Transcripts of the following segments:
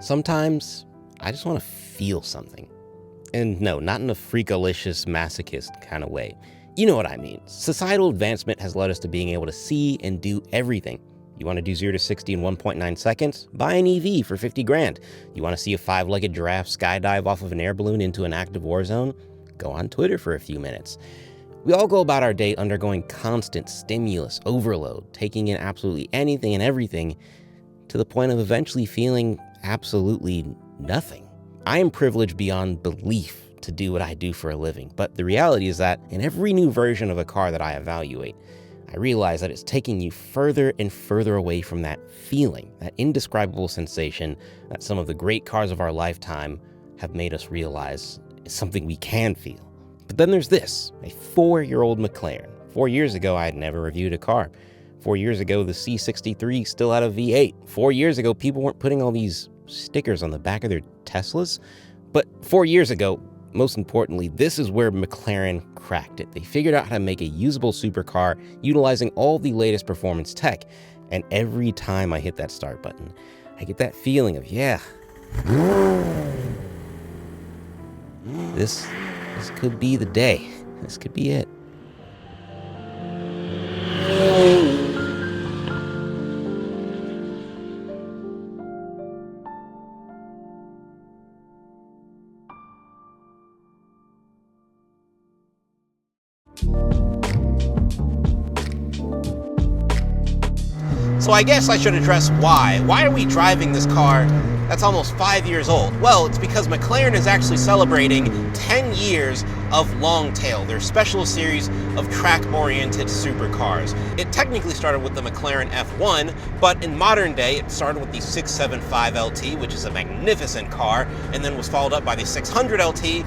Sometimes I just want to feel something. And no, not in a freakalicious masochist kind of way. You know what I mean. Societal advancement has led us to being able to see and do everything. You want to do 0 to 60 in 1.9 seconds? Buy an EV for 50 grand. You want to see a 5-legged giraffe skydive off of an air balloon into an active war zone? Go on Twitter for a few minutes. We all go about our day undergoing constant stimulus overload, taking in absolutely anything and everything to the point of eventually feeling absolutely nothing. I am privileged beyond belief to do what I do for a living, but the reality is that in every new version of a car that I evaluate, I realize that it's taking you further and further away from that feeling, that indescribable sensation that some of the great cars of our lifetime have made us realize is something we can feel. But then there's this, a 4-year-old McLaren. 4 years ago, I had never reviewed a car. 4 years ago, the C63 still had a V8. 4 years ago, people weren't putting all these stickers on the back of their Teslas. But 4 years ago, most importantly, this is where McLaren cracked it. They figured out how to make a usable supercar utilizing all the latest performance tech. And every time I hit that start button, I get that feeling of, yeah, this could be the day. This could be it. So I guess I should address why. Why are we driving this car that's almost 5 years old? Well, it's because McLaren is actually celebrating 10 years of Longtail, their special series of track-oriented supercars. It technically started with the McLaren F1, but in modern day, it started with the 675 LT, which is a magnificent car, and then was followed up by the 600 LT.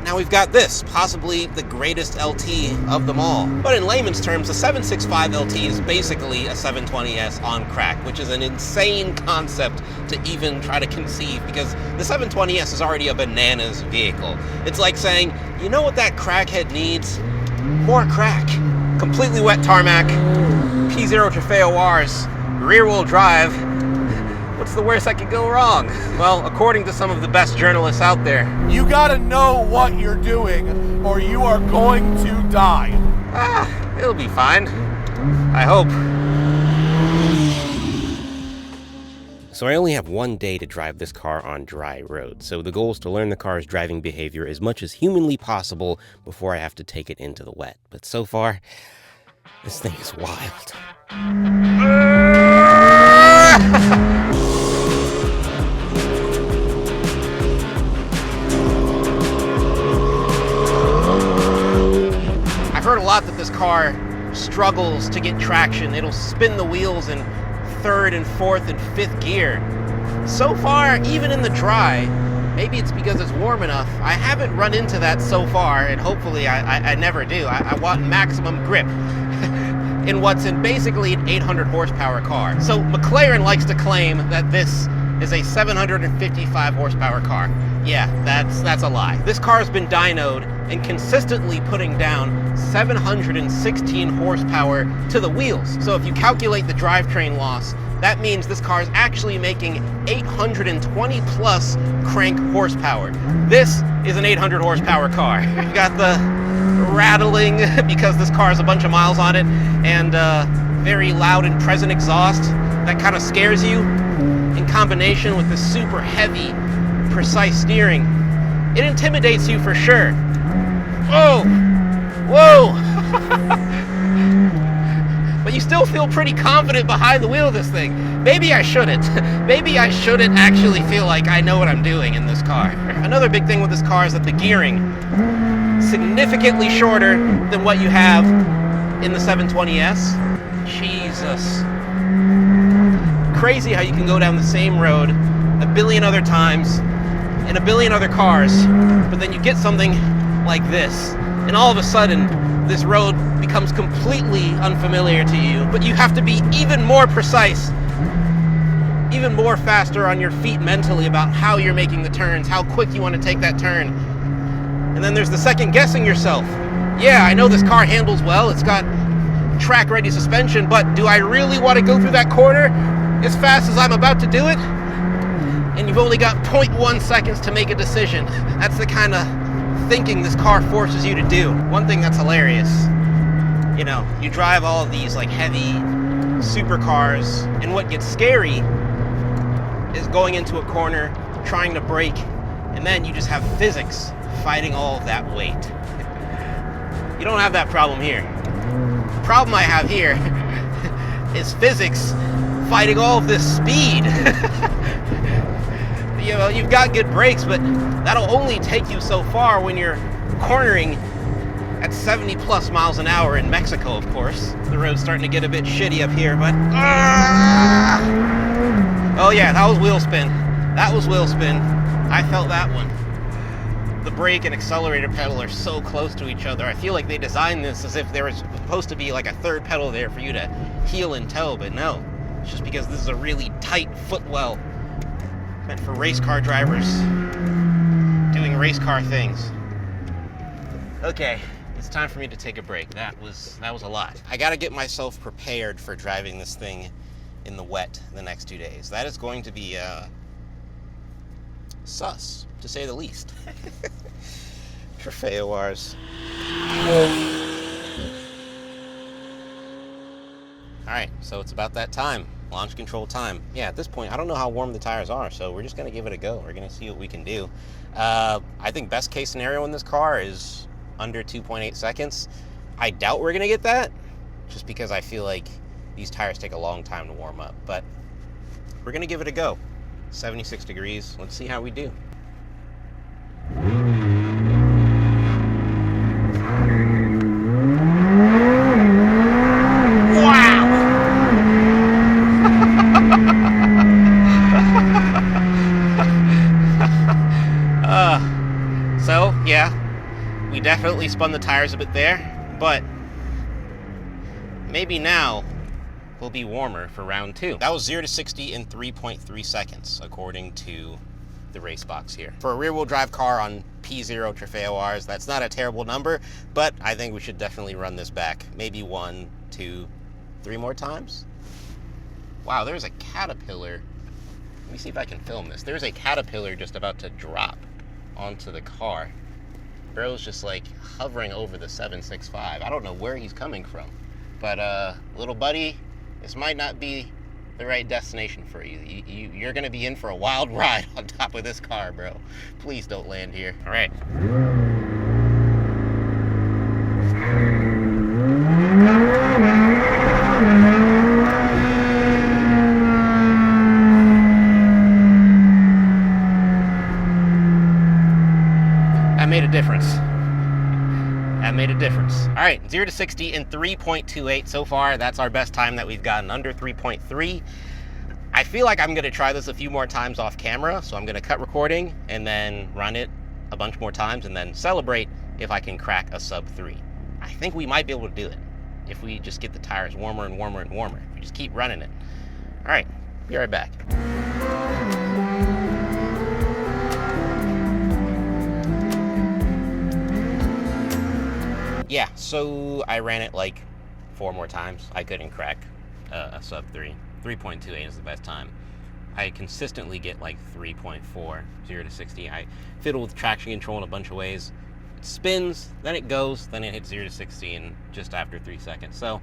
Now we've got this, possibly the greatest LT of them all. But in layman's terms, the 765 LT is basically a 720S on crack, which is an insane concept to even try to conceive because the 720S is already a bananas vehicle. It's like saying, you know what that crackhead needs? More crack. Completely wet tarmac, P0 Trofeo-Rs, rear-wheel drive. What's the worst that could go wrong? Well, according to some of the best journalists out there, you gotta know what you're doing or you are going to die. It'll be fine. I hope. So I only have 1 day to drive this car on dry roads, so the goal is to learn the car's driving behavior as much as humanly possible before I have to take it into the wet. But so far, this thing is wild. I've heard a lot that this car struggles to get traction. It'll spin the wheels in 3rd and 4th and 5th gear. So far, even in the dry, maybe it's because it's warm enough, I haven't run into that so far, and hopefully I never do. I want maximum grip in what's in basically an 800 horsepower car. So McLaren likes to claim that this is a 755 horsepower car. Yeah, that's a lie. This car has been dynoed and consistently putting down 716 horsepower to the wheels. So if you calculate the drivetrain loss, that means this car is actually making 820 plus crank horsepower. This is an 800 horsepower car. You got the rattling because this car has a bunch of miles on it and very loud and present exhaust that kind of scares you in combination with the super heavy, precise steering. It intimidates you for sure. Whoa! Whoa! But you still feel pretty confident behind the wheel of this thing. Maybe I shouldn't. Maybe I shouldn't actually feel like I know what I'm doing in this car. Another big thing with this car is that the gearing, significantly shorter than what you have in the 720S. Jesus. Crazy how you can go down the same road a billion other times in a billion other cars, but then you get something like this, and all of a sudden, this road becomes completely unfamiliar to you, but you have to be even more precise, even more faster on your feet mentally about how you're making the turns, how quick you want to take that turn. And then there's the second guessing yourself. Yeah, I know this car handles well, it's got track-ready suspension, but do I really want to go through that corner as fast as I'm about to do it? and you've only got 0.1 seconds to make a decision. That's the kind of thinking this car forces you to do. One thing that's hilarious, you know, you drive all of these like heavy supercars, and what gets scary is going into a corner, trying to brake, and then you just have physics fighting all of that weight. You don't have that problem here. The problem I have here is physics fighting all of this speed. You know, you've got good brakes, but that'll only take you so far when you're cornering at 70 plus miles an hour in Mexico, of course. The road's starting to get a bit shitty up here, but... Oh yeah, that was wheel spin. That was wheel spin. I felt that one. The brake and accelerator pedal are so close to each other. I feel like they designed this as if there was supposed to be like a third pedal there for you to heel and toe, but no. It's just because this is a really tight footwell meant for race car drivers doing race car things. Okay, it's time for me to take a break. That was a lot. I gotta get myself prepared for driving this thing in the wet the next 2 days. That is going to be sus, to say the least. Trofeo-wars. Alright, so it's about that time. Launch control time. Yeah, at this point, I don't know how warm the tires are, so we're just going to give it a go. We're going to see what we can do. I think best case scenario in this car is under 2.8 seconds. I doubt we're going to get that, just because I feel like these tires take a long time to warm up. But we're going to give it a go. 76 degrees. Let's see how we do. So, yeah, we definitely spun the tires a bit there, but maybe now we'll be warmer for round 2. That was 0 to 60 in 3.3 seconds, according to the race box here. For a rear-wheel drive car on P0 Trofeo-Rs, that's not a terrible number, but I think we should definitely run this back. Maybe 1, 2, 3 more times. Wow, there's a Caterpillar. Let me see if I can film this. There's a Caterpillar just about to drop onto the car. Bro's just like hovering over the 765. I don't know where he's coming from, but little buddy, this might not be the right destination for you. You're gonna be in for a wild ride on top of this car, bro. Please don't land here. All right. That made a difference. That made a difference. All right, 0 to 60 in 3.28 so far. That's our best time that we've gotten, under 3.3. I feel like I'm gonna try this a few more times off camera, so I'm gonna cut recording and then run it a bunch more times and then celebrate if I can crack a sub 3. I think we might be able to do it if we just get the tires warmer and warmer and warmer. If we just keep running it. All right, be right back. Yeah, so I ran it like 4 more times. I couldn't crack a sub 3. 3.28 is the best time. I consistently get like 3.4, 0 to 60. I fiddle with traction control in a bunch of ways. It spins, then it goes, then it hits 0 to 60 in just after 3 seconds. So,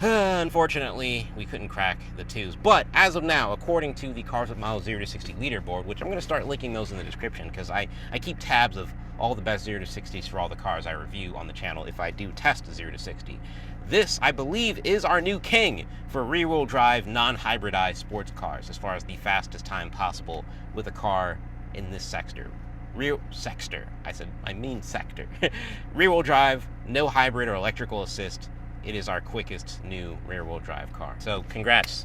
unfortunately, we couldn't crack the 2s. But as of now, according to the Cars with Miles 0 to 60 leaderboard, which I'm going to start linking those in the description because I keep tabs of all the best 0 to 60s for all the cars I review on the channel if I do test 0 to 60. This, I believe, is our new king for rear-wheel drive, non-hybridized sports cars as far as the fastest time possible with a car in this sector. Sector. Rear-wheel drive, no hybrid or electrical assist. It is our quickest new rear-wheel drive car. So congrats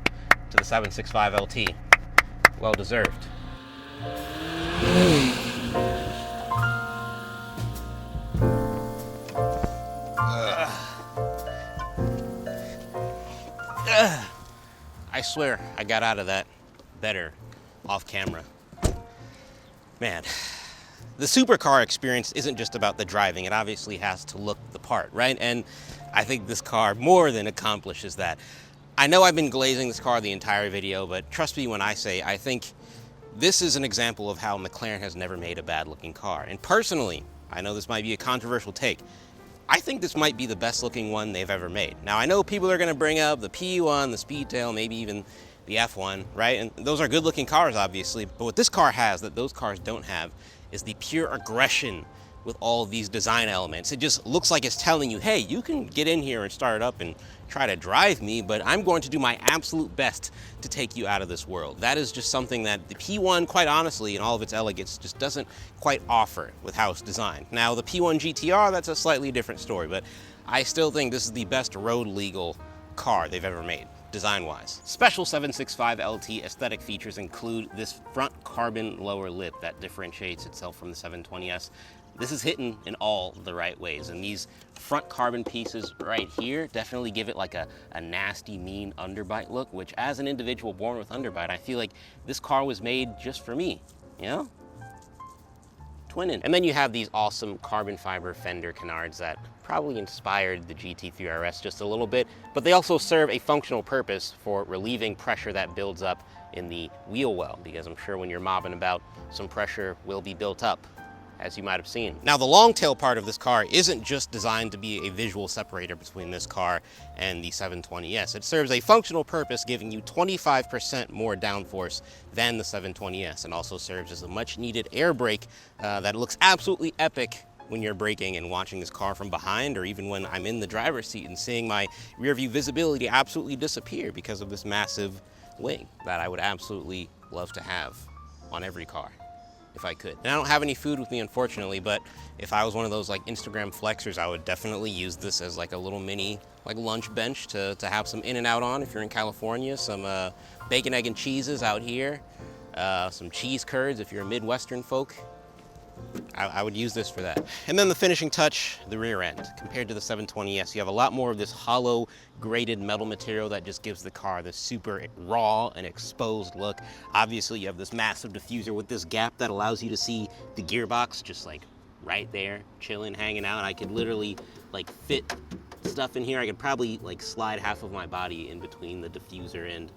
to the 765 LT. Well deserved. I swear I got out of that better off camera. Man, the supercar experience isn't just about the driving. It obviously has to look the part, right? And I think this car more than accomplishes that. I know I've been glazing this car the entire video, but trust me when I say I think This is an example of how McLaren has never made a bad looking car. And personally, I know this might be a controversial take, I think this might be the best looking one they've ever made. Now I know people are gonna bring up the P1, the Speedtail, maybe even the F1, right? And those are good looking cars, obviously, but what this car has that those cars don't have is the pure aggression with all these design elements. It just looks like it's telling you, hey, you can get in here and start it up and try to drive me, but I'm going to do my absolute best to take you out of this world. That is just something that the P1, quite honestly, in all of its elegance, just doesn't quite offer with how it's designed. Now, the P1 GTR, that's a slightly different story, but I still think this is the best road legal car they've ever made, design-wise. Special 765 LT aesthetic features include this front carbon lower lip that differentiates itself from the 720S. This is hitting in all the right ways, and these front carbon pieces right here definitely give it like a nasty, mean underbite look, which as an individual born with underbite, I feel like this car was made just for me, you know? Twinning. And then you have these awesome carbon fiber fender canards that probably inspired the GT3 RS just a little bit, but they also serve a functional purpose for relieving pressure that builds up in the wheel well, because I'm sure when you're mobbing about, some pressure will be built up, as you might have seen. Now, the long tail part of this car isn't just designed to be a visual separator between this car and the 720S. It serves a functional purpose, giving you 25% more downforce than the 720S, and also serves as a much needed air brake that looks absolutely epic when you're braking and watching this car from behind, or even when I'm in the driver's seat and seeing my rear view visibility absolutely disappear because of this massive wing that I would absolutely love to have on every car if I could. And I don't have any food with me, unfortunately, but if I was one of those like Instagram flexers, I would definitely use this as like a little mini like lunch bench to have some In-N-Out on if you're in California, some bacon, egg, and cheeses out here, some cheese curds if you're a Midwestern folk. I would use this for that. And then the finishing touch, the rear end. Compared to the 720S, you have a lot more of this hollow, grated metal material that just gives the car this super raw and exposed look. Obviously, you have this massive diffuser with this gap that allows you to see the gearbox just like right there, chilling, hanging out. I could literally like fit stuff in here. I could probably like slide half of my body in between the diffuser and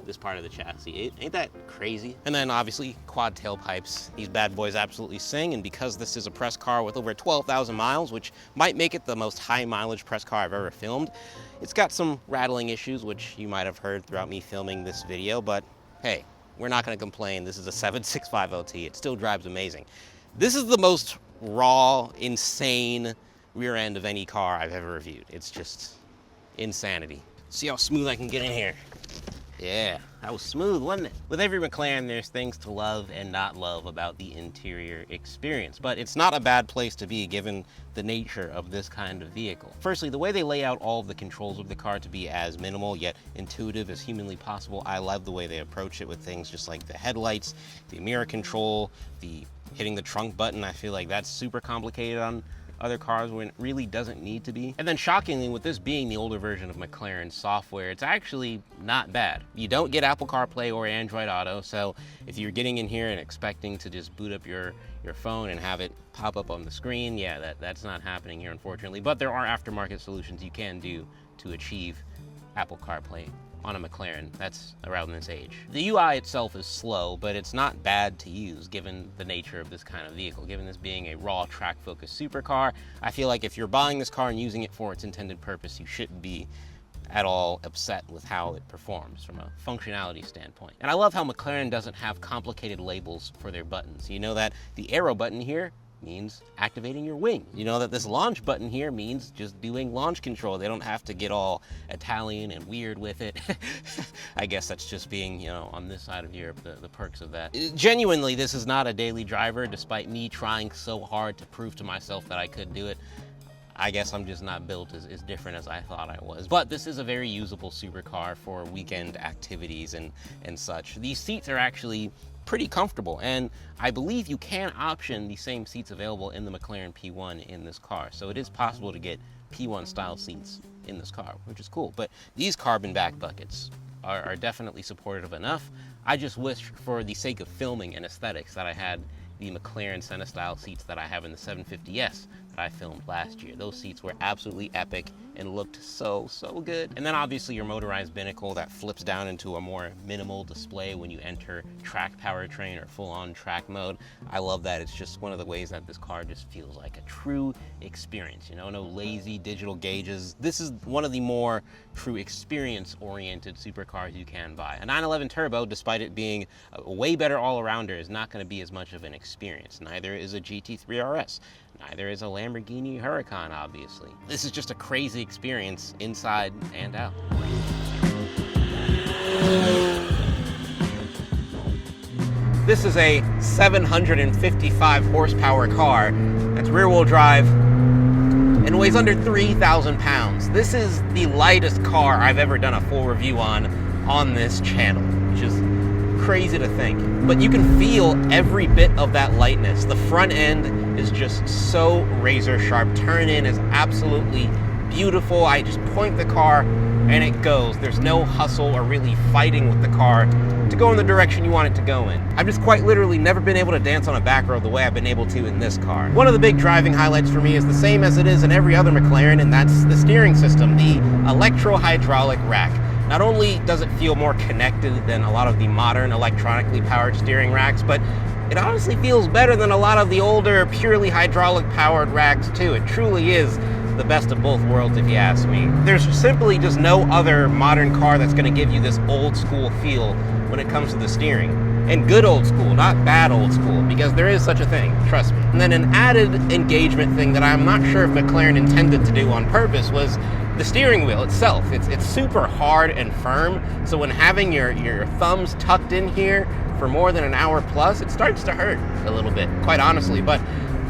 this part of the chassis. Ain't that crazy? And then obviously quad tailpipes. These bad boys absolutely sing, and because this is a press car with over 12,000 miles, which might make it the most high mileage press car I've ever filmed, it's got some rattling issues, which you might have heard throughout me filming this video, but hey, we're not gonna complain. This is a 765 LT. It still drives amazing. This is the most raw, insane rear end of any car I've ever reviewed. It's just insanity. See how smooth I can get in here. Yeah, that was smooth, wasn't it? With every McLaren, there's things to love and not love about the interior experience, but it's not a bad place to be given the nature of this kind of vehicle. Firstly, the way they lay out all of the controls of the car to be as minimal yet intuitive as humanly possible. I love the way they approach it with things just like the headlights, the mirror control, the hitting the trunk button. I feel like that's super complicated on other cars when it really doesn't need to be. And then shockingly, with this being the older version of McLaren software, it's actually not bad. You don't get Apple CarPlay or Android Auto, so if you're getting in here and expecting to just boot up your phone and have it pop up on the screen, yeah, that's not happening here, unfortunately. But there are aftermarket solutions you can do to achieve Apple CarPlay on a McLaren that's around this age. The UI itself is slow, but it's not bad to use given the nature of this kind of vehicle. Given this being a raw track-focused supercar, I feel like if you're buying this car and using it for its intended purpose, you shouldn't be at all upset with how it performs from a functionality standpoint. And I love how McLaren doesn't have complicated labels for their buttons. You know that the arrow button here means activating your wing. You know that this launch button here means just doing launch control. They don't have to get all Italian and weird with it. I guess that's just being, you know, on this side of Europe, the perks of that. Genuinely, this is not a daily driver, despite me trying so hard to prove to myself that I could do it. I guess I'm just not built as different as I thought I was. But this is a very usable supercar for weekend activities and such. These seats are actually pretty comfortable, and I believe you can option the same seats available in the McLaren P1 in this car. So it is possible to get P1 style seats in this car, which is cool. But these carbon back buckets are definitely supportive enough. I just wish, for the sake of filming and aesthetics, that I had the McLaren Senna style seats that I have in the 750S that I filmed last year. Those seats were absolutely epic and looked so good. And then obviously your motorized binnacle that flips down into a more minimal display when you enter track powertrain or full-on track mode. I love that. It's just one of the ways that this car just feels like a true experience, you know, no lazy digital gauges. This is one of the more true experience-oriented supercars you can buy. A 911 Turbo, despite it being a way better all-arounder, is not going to be as much of an experience. Neither is a GT3 RS. Neither is a Lamborghini Huracan, obviously. This is just a crazy experience inside and out. This is a 755 horsepower car that's rear-wheel drive and weighs under 3,000 pounds. This is the lightest car I've ever done a full review on this channel, which is crazy to think. But you can feel every bit of that lightness. The front end is just so razor sharp. Turn in is absolutely beautiful. I just point the car and it goes. There's no hustle or really fighting with the car to go in the direction you want it to go in. I've just quite literally never been able to dance on a back road the way I've been able to in this car. One of the big driving highlights for me is the same as it is in every other McLaren, and that's the steering system, the electro-hydraulic rack. Not only does it feel more connected than a lot of the modern electronically powered steering racks, but it honestly feels better than a lot of the older purely hydraulic powered racks too. It truly is the best of both worlds if you ask me. There's simply just no other modern car that's going to give you this old school feel when it comes to the steering. And good old school, not bad old school, because there is such a thing, trust me. And then an added engagement thing that I'm not sure if McLaren intended to do on purpose was the steering wheel itself. It's super hard and firm, so when having your thumbs tucked in here for more than an hour plus, it starts to hurt a little bit, quite honestly. But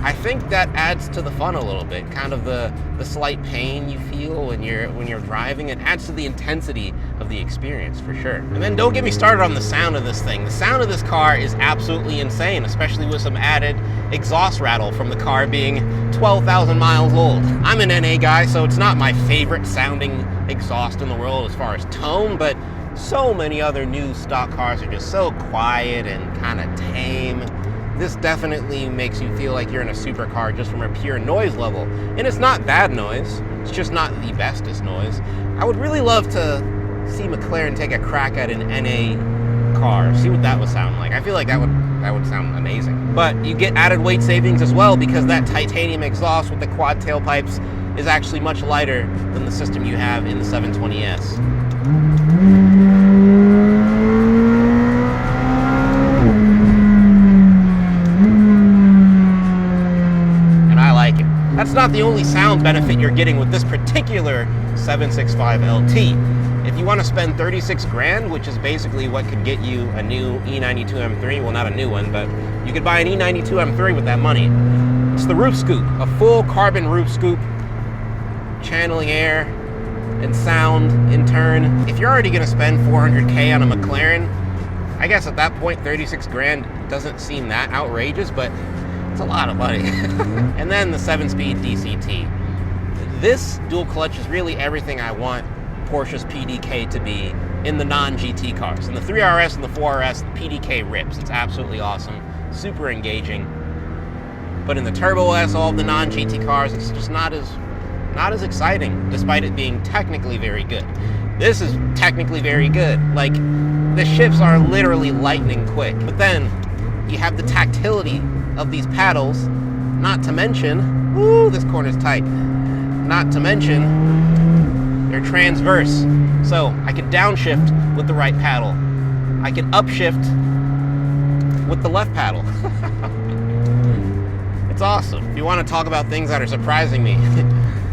I think that adds to the fun a little bit, kind of the slight pain you feel when you're driving. It adds to the intensity of the experience for sure. And then don't get me started on the sound of this thing. The sound of this car is absolutely insane, especially with some added exhaust rattle from the car being 12,000 miles old. I'm an NA guy, so it's not my favorite sounding exhaust in the world as far as tone, but so many other new stock cars are just so quiet and kind of tame. This definitely makes you feel like you're in a supercar just from a pure noise level. And it's not bad noise, it's just not the bestest noise. I would really love to see McLaren take a crack at an NA car, see what that would sound like. I feel like that would sound amazing. But you get added weight savings as well, because that titanium exhaust with the quad tailpipes is actually much lighter than the system you have in the 720S. That's not the only sound benefit you're getting with this particular 765 LT. If you want to spend 36 grand, which is basically what could get you a new E92 M3, well, not a new one, but you could buy an E92 M3 with that money. It's the roof scoop, a full carbon roof scoop, channeling air and sound in turn. If you're already going to spend 400K on a McLaren, I guess at that point 36 grand doesn't seem that outrageous, but it's a lot of money. And then the 7-speed DCT. This dual clutch is really everything I want Porsche's PDK to be in the non-GT cars. In the 3RS and the 4RS, the PDK rips. It's absolutely awesome, super engaging. But in the Turbo S, all of the non-GT cars, it's just not as exciting, despite it being technically very good. This is technically very good. Like, the shifts are literally lightning quick. But then you have the tactility of these paddles, not to mention, ooh, this corner's tight, not to mention they're transverse. So I could downshift with the right paddle. I could upshift with the left paddle. It's awesome. If you want to talk about things that are surprising me,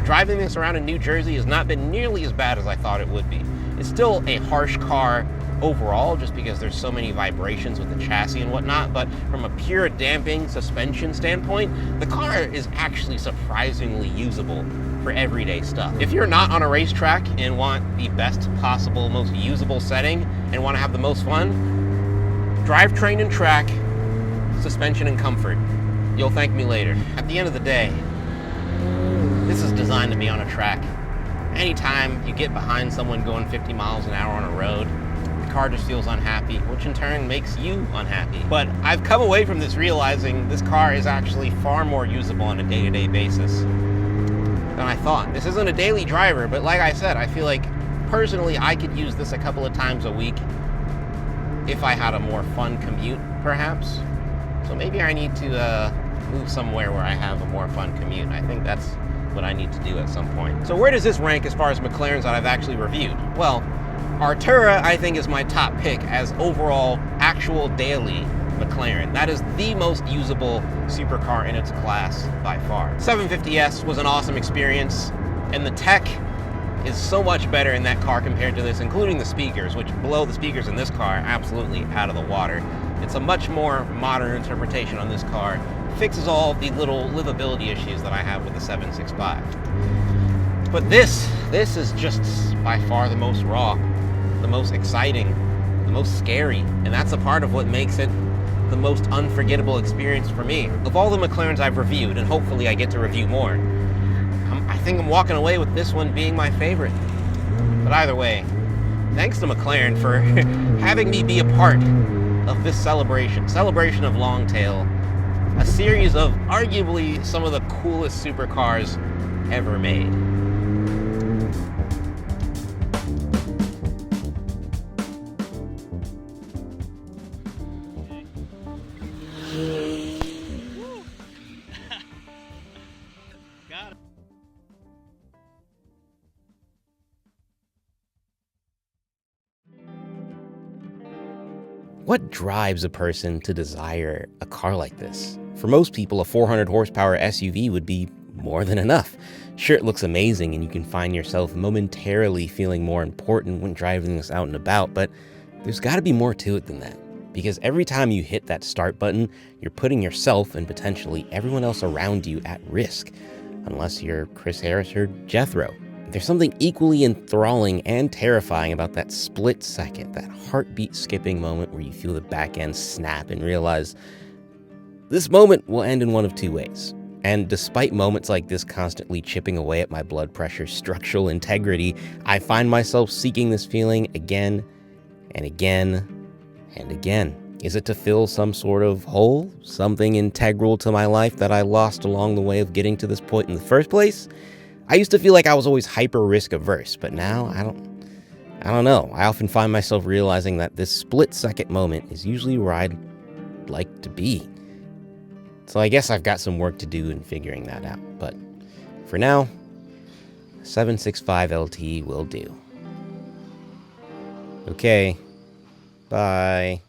driving this around in New Jersey has not been nearly as bad as I thought it would be. It's still a harsh car overall, just because there's so many vibrations with the chassis and whatnot, but from a pure damping suspension standpoint, the car is actually surprisingly usable for everyday stuff. If you're not on a racetrack and want the best possible, most usable setting and want to have the most fun, drivetrain and track, suspension and comfort. You'll thank me later. At the end of the day, this is designed to be on a track. Anytime you get behind someone going 50 miles an hour on a road, the car just feels unhappy, which in turn makes you unhappy. But I've come away from this realizing this car is actually far more usable on a day-to-day basis than I thought. This isn't a daily driver, but like I said, I feel like personally I could use this a couple of times a week if I had a more fun commute, perhaps. So maybe I need to move somewhere where I have a more fun commute. I think that's what I need to do at some point. So where does this rank as far as McLarens that I've actually reviewed? Well, Artura, I think, is my top pick as overall actual daily McLaren. That is the most usable supercar in its class by far. 750S was an awesome experience, and the tech is so much better in that car compared to this, including the speakers, which blow the speakers in this car absolutely out of the water. It's a much more modern interpretation on this car. Fixes all the little livability issues that I have with the 765. But this is just by far the most raw, the most exciting, the most scary, and that's a part of what makes it the most unforgettable experience for me. Of all the McLarens I've reviewed, and hopefully I get to review more, I think I'm walking away with this one being my favorite. But either way, thanks to McLaren for having me be a part of this celebration of Longtail, a series of arguably some of the coolest supercars ever made. What drives a person to desire a car like this? For most people, a 400 horsepower SUV would be more than enough. Sure, it looks amazing and you can find yourself momentarily feeling more important when driving this out and about, but there's got to be more to it than that. Because every time you hit that start button, you're putting yourself and potentially everyone else around you at risk, unless you're Chris Harris or Jethro. There's something equally enthralling and terrifying about that split second, that heartbeat skipping moment where you feel the back end snap and realize this moment will end in one of two ways. And despite moments like this constantly chipping away at my blood pressure structural integrity, I find myself seeking this feeling again and again and again. Is it to fill some sort of hole, something integral to my life that I lost along the way of getting to this point in the first place? I used to feel like I was always hyper risk averse, but now I don't know. I often find myself realizing that this split second moment is usually where I'd like to be. So I guess I've got some work to do in figuring that out, but for now, 765 LT will do. Okay, bye.